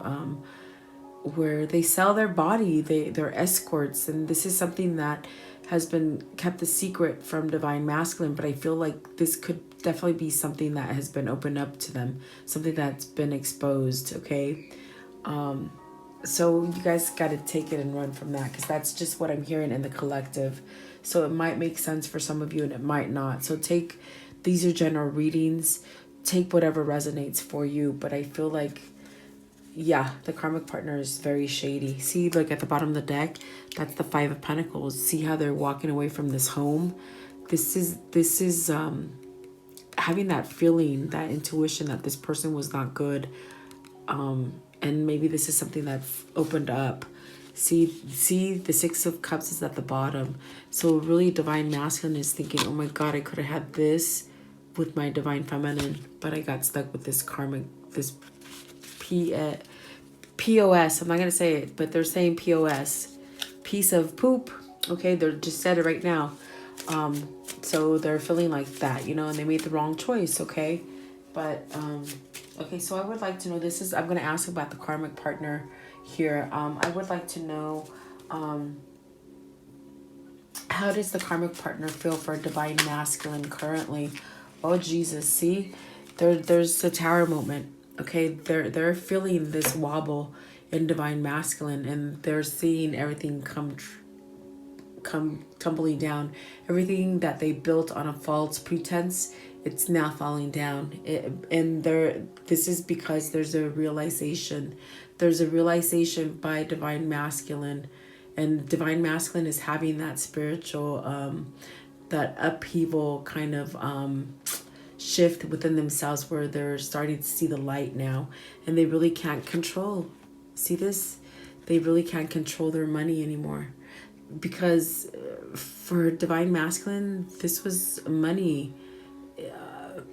where they sell their body. They're escorts, and this is something that has been kept a secret from divine masculine, but I feel like this could definitely be something that has been opened up to them, something that's been exposed, okay? So you guys got to take it and run from that, because that's just what I'm hearing in the collective. So it might make sense for some of you and it might not. So take, these are general readings. Take whatever resonates for you. But I feel like, yeah, the karmic partner is very shady. See, like at the bottom of the deck, that's the Five of Pentacles. See how they're walking away from this home? This is having that feeling, that intuition that this person was not good. And maybe this is something that's opened up. See, the Six of Cups is at the bottom. So really Divine Masculine is thinking, oh my God, I could have had this with my Divine Feminine, but I got stuck with this karmic, this POS. I'm not going to say it, but they're saying POS. Piece of poop. Okay, they're just said it right now. So they're feeling like that, you know, and they made the wrong choice, okay? But, okay, so I would like to know, this is, I'm going to ask about the karmic partner here. I would like to know, how does the karmic partner feel for Divine Masculine currently? Oh, Jesus, see? There's a Tower moment, okay? They're feeling this wobble in Divine Masculine, and they're seeing everything come tumbling down. Everything that they built on a false pretense, it's now falling down. This is because there's a realization. There's a realization by Divine Masculine, and Divine Masculine is having that spiritual, that upheaval kind of shift within themselves, where they're starting to see the light now, and they really can't control. See this? They really can't control their money anymore. Because for Divine Masculine, this was money.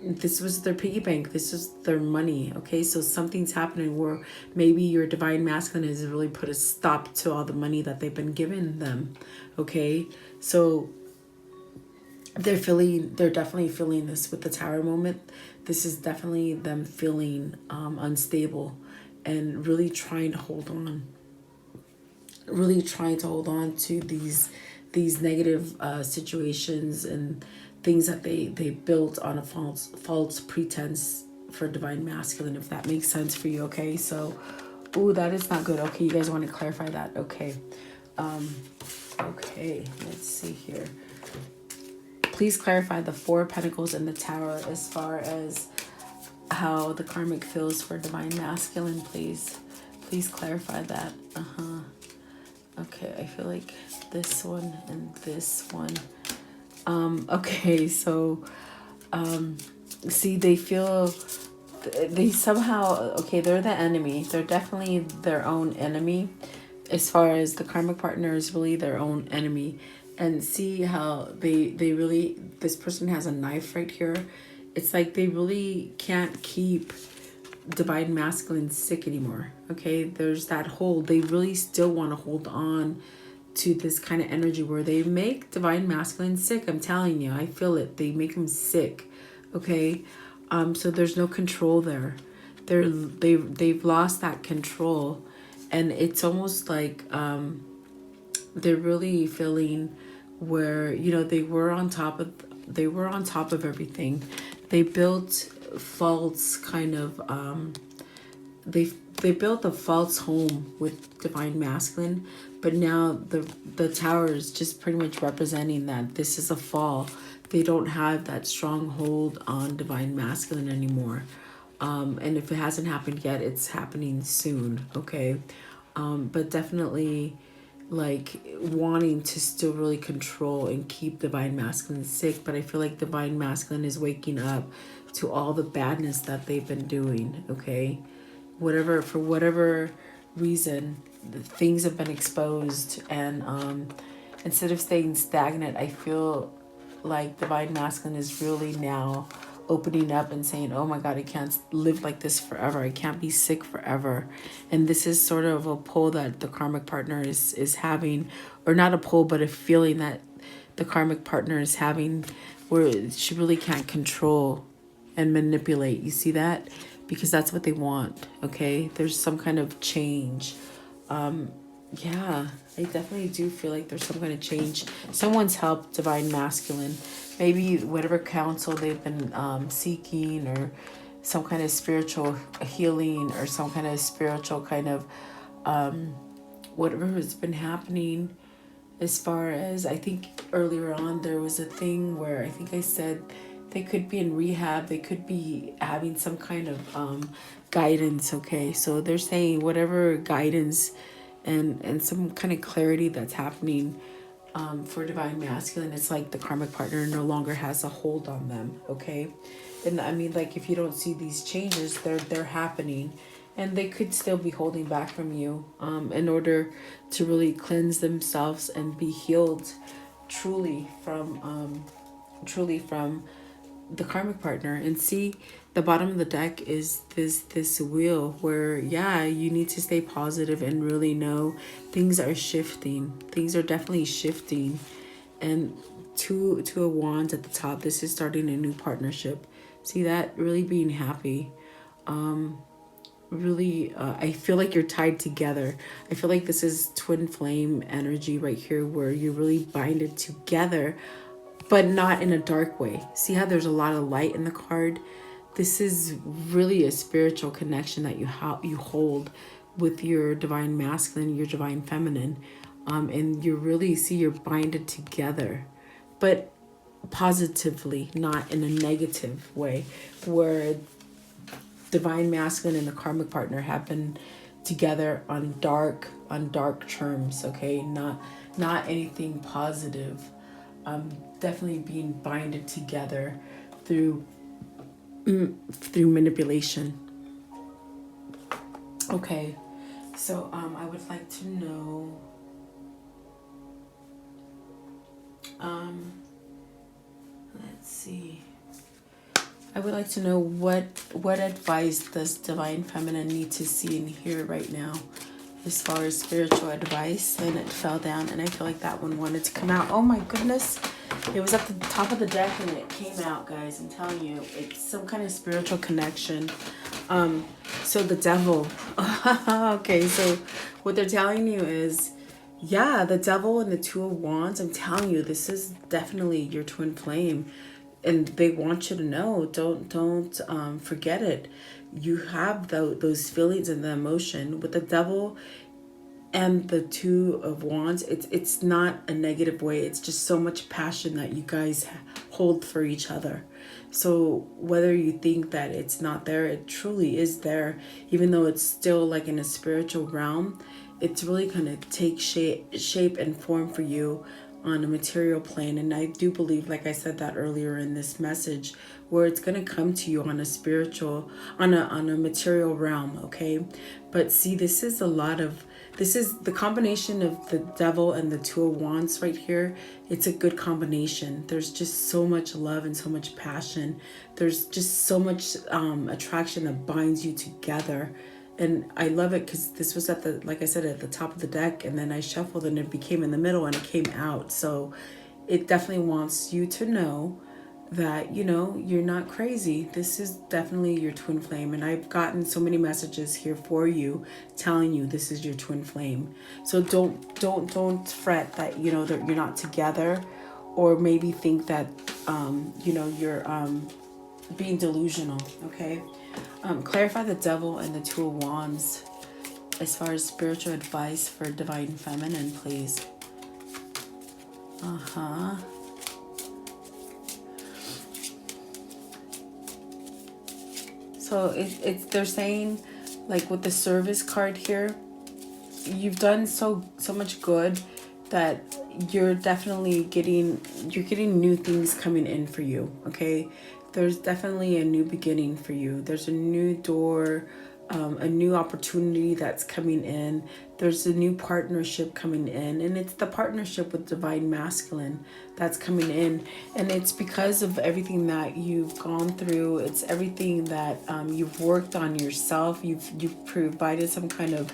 This was their piggy bank. This is their money. Okay, so something's happening where maybe your Divine Masculine has really put a stop to all the money that they've been giving them. Okay, so they're definitely feeling this with the Tower moment. This is definitely them feeling unstable and really trying to hold on. Really trying to hold on to these negative situations and things that they built on a false pretense for Divine Masculine, if that makes sense for you. Okay, so ooh, that is not good. Okay, you guys want to clarify that? Okay, okay, let's see here. Please clarify the Four of Pentacles and the Tower as far as how the karmic feels for Divine Masculine. Please clarify that. Okay, I feel like this one and this one. Okay, so, see, they feel, they somehow, okay, they're the enemy. They're definitely their own enemy. As far as the karmic partner is really their own enemy. And see how they really, this person has a knife right here. It's like they really can't keep Divine Masculine sick anymore. Okay, there's that hold. They really still want to hold on to this kind of energy where they make Divine Masculine sick. I'm telling you, I feel it. They make him sick. Okay, so there's no control there. They've lost that control, and it's almost like they're really feeling where, you know, they were on top of everything. They built false kind of they built a false home with Divine Masculine, but now the Tower is just pretty much representing that this is a fall. They don't have that strong hold on Divine Masculine anymore. And if it hasn't happened yet, it's happening soon. Okay, but definitely like wanting to still really control and keep Divine Masculine sick. But I feel like Divine Masculine is waking up to all the badness that they've been doing. Okay, for whatever reason, things have been exposed, and instead of staying stagnant, I feel like Divine Masculine is really now opening up and saying, oh my God, I can't live like this forever. I can't be sick forever. And this is sort of a pull that the karmic partner is having, or not a pull, but a feeling that the karmic partner is having, where she really can't control and manipulate. You see that? Because that's what they want. Okay, there's some kind of change. Yeah, I definitely do feel like there's some kind of change. Someone's helped Divine Masculine. Maybe whatever counsel they've been seeking, or some kind of spiritual healing, or some kind of spiritual kind of whatever has been happening. As far as, I think earlier on there was a thing where I think I said they could be in rehab, they could be having some kind of guidance. Okay, so they're saying whatever guidance and some kind of clarity that's happening for divine masculine, it's like the karmic partner no longer has a hold on them. Okay, and I mean, like, if you don't see these changes, they're happening, and they could still be holding back from you in order to really cleanse themselves and be healed truly from the karmic partner. And see, the bottom of the deck is this wheel where, yeah, you need to stay positive and really know things are shifting. Things are definitely shifting. And two of wands at the top, this is starting a new partnership. See that? Really being happy. Really, I feel like you're tied together. I feel like this is twin flame energy right here, where you're really binded together, but not in a dark way. See how there's a lot of light in the card? This is really a spiritual connection that you hold with your divine masculine, your divine feminine, and you really see you're binded together, but positively, not in a negative way, where divine masculine and the karmic partner have been together on dark terms. Okay, not anything positive. Definitely being binded together through manipulation. Okay, so I would like to know, let's see, I would like to know what advice does divine feminine need to see and hear right now as far as spiritual advice. And it fell down, and I feel like that one wanted to come out. Oh my goodness, it was at the top of the deck and it came out, guys. I'm telling you, it's some kind of spiritual connection. So the devil. Okay, so what they're telling you is, yeah, the devil and the two of wands. I'm telling you, this is definitely your twin flame, and they want you to know, don't forget it. You have those feelings and the emotion with the devil and the two of wands. It's not a negative way. It's just so much passion that you guys hold for each other. So whether you think that it's not there, it truly is there. Even though it's still like in a spiritual realm, it's really gonna take shape and form for you on a material plane. And I do believe, like I said that earlier in this message, where it's going to come to you on a spiritual, on a material realm. Okay, but see, this is the combination of the devil and the two of wands right here. It's a good combination. There's just so much love and so much passion. There's just so much attraction that binds you together. And I love it because this was at the, like I said, at the top of the deck, and then I shuffled and it became in the middle and it came out. So it definitely wants you to know that, you know, you're not crazy. This is definitely your twin flame. And I've gotten so many messages here for you telling you this is your twin flame. So don't fret that, you know, that you're not together, or maybe think that, you know, you're being delusional. Okay. Clarify the devil and the two of wands as far as spiritual advice for divine feminine, please. So they're saying, like with the service card here, you've done so much good that you're definitely getting new things coming in for you. Okay, there's definitely a new beginning for you. There's a new door, a new opportunity that's coming in. There's a new partnership coming in, and it's the partnership with divine masculine that's coming in. And it's because of everything that you've gone through. It's everything that you've worked on yourself. You've provided some kind of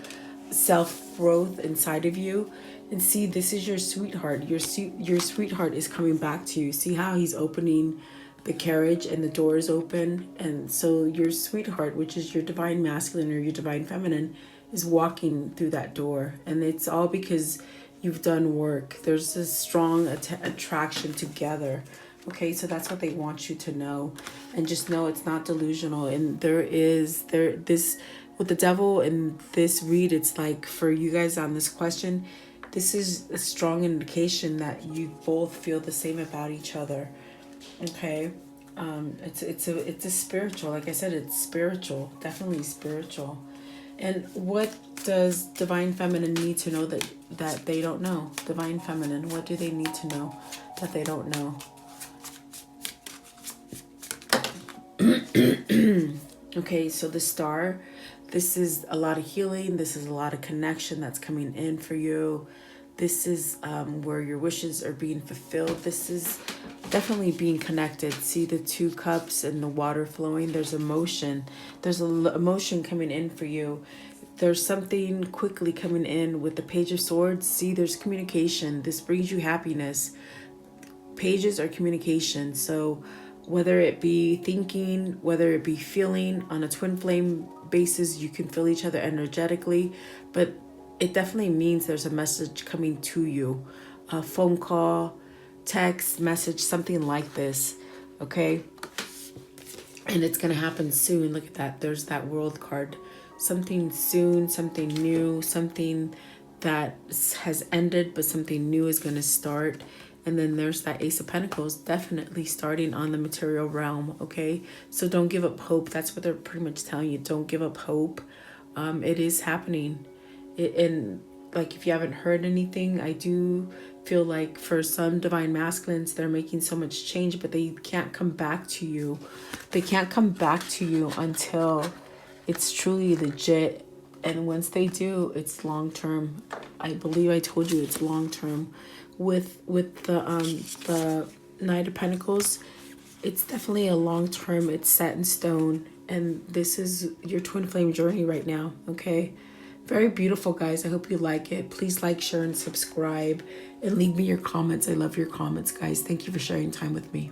self-growth inside of you. And see, this is your sweetheart. Your sweetheart is coming back to you. See how he's opening the carriage and the door is open? And so your sweetheart, which is your divine masculine or your divine feminine, is walking through that door. And it's all because you've done work. There's a strong attraction together. Okay, so that's what they want you to know. And just know it's not delusional. And this with the devil in this read, it's like for you guys on this question, this is a strong indication that you both feel the same about each other. Okay. It's a spiritual, like I said, it's spiritual, definitely spiritual. And what does Divine Feminine need to know that they don't know? Divine Feminine, what do they need to know that they don't know? Okay, so the Star, this is a lot of healing. This is a lot of connection that's coming in for you. This is where your wishes are being fulfilled. This is definitely being connected. See the 2 cups and the water flowing. There's emotion. There's emotion coming in for you. There's something quickly coming in with the Page of Swords. See, there's communication. This brings you happiness. Pages are communication. So whether it be thinking, whether it be feeling, on a twin flame basis, you can feel each other energetically, but it definitely means there's a message coming to you. A phone call, text, message, something like this, okay? And it's going to happen soon. Look at that. There's that World card. Something soon, something new, something that has ended, but something new is going to start. And then there's that Ace of Pentacles, definitely starting on the material realm, okay? So don't give up hope. That's what they're pretty much telling you. Don't give up hope. It is happening. And like, if you haven't heard anything, I do feel like for some Divine Masculines, they're making so much change, but they can't come back to you. They can't come back to you until it's truly legit. And once they do, it's long term. I believe I told you it's long term. With the Knight of Pentacles, it's definitely a long term. It's set in stone, and this is your twin flame journey right now. Okay, very beautiful, guys. I hope you like it. Please like, share, and subscribe, and leave me your comments. I love your comments, guys. Thank you for sharing time with me.